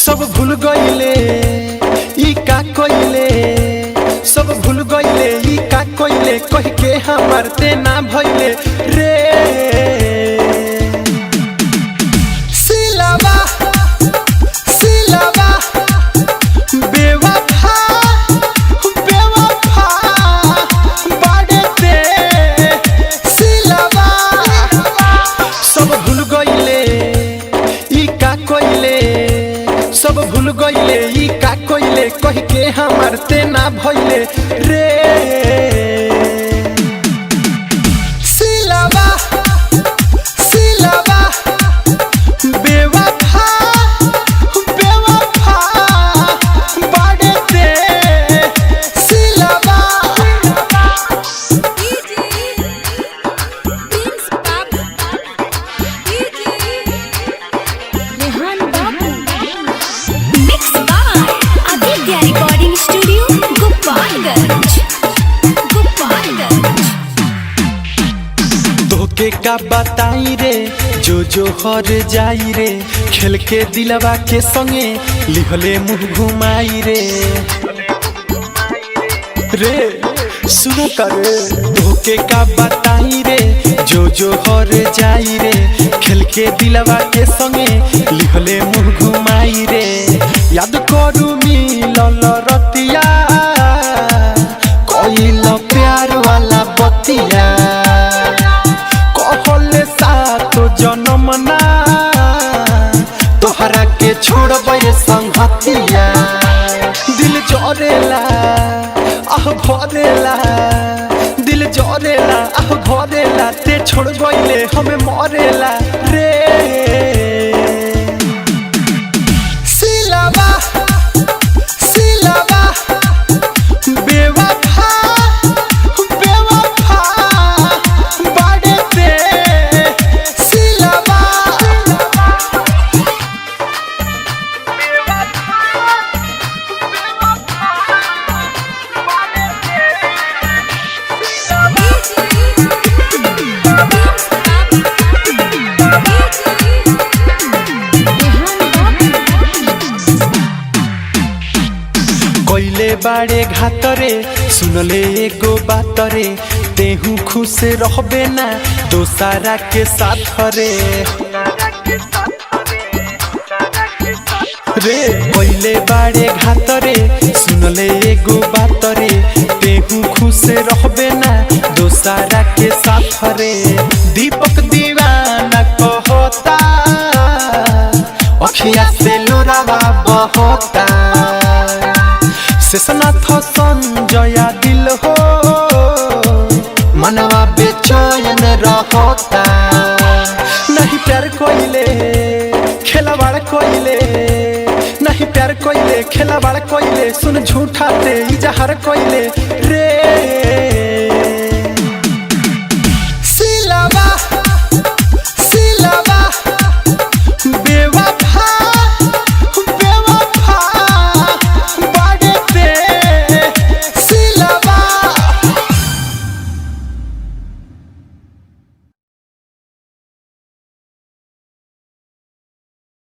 सब भूल गईले ई का कइले, सब भूल गईले ई का कइले, कह के हमर ते ना भइले रे। सिलावा सिलावा बेवफा बेवफा बाड़े ते सिलावा। सब भूल गईले ई का कइले, सब भूल गईले ई का कइले, कह के हमर ते ना भइले रे। सिलावा सिलावा बेवफा बेवफा बाड़े ते सिलावा। Recording studio Gopalganj Gopalganj. तोके का बताई रे जो जो हर जाई रे, खेल के दिलवा के संगे लिहले मुँह घुमाई रे। रे सुनो करे तोके का बताई रे जो जो हर जाई रे, खेल के दिलवा के संगे लिहले मुँह घुमाई रे। याद करू मिलल रतिया कइल प्यार वाला बतिया, कहले सातो जन्म ना तोहरा के छोड़बे संगतिया। दिल जरेला आह भरेला, दिल जरेला आह भरेला, ते छोड़ गईले हमें मरेला रे। सिलावा सिलावा बेवफा बेवफा बाड़े ते सिलावा। कइले बाड़े घातरे सुनले एगो बात रे, तेहू खुश रहबे ना दोसारा के साथ रे। रे कइले बाड़े घातरे सुनले एगो बात रे, तेहू खुश रहबे ना दोसारा के साथ रे। दीपक दीवाना कहता अखिया से लोरावा बहता, शेषनाथ संजया दिल हो मनवा बेचैन रहता। नहीं प्यार कोइले खेलवाड़ कोइले, नहीं प्यार कोइले खेलवाड़ कोइले, सुन झूठा ते इजहार कोइले रे।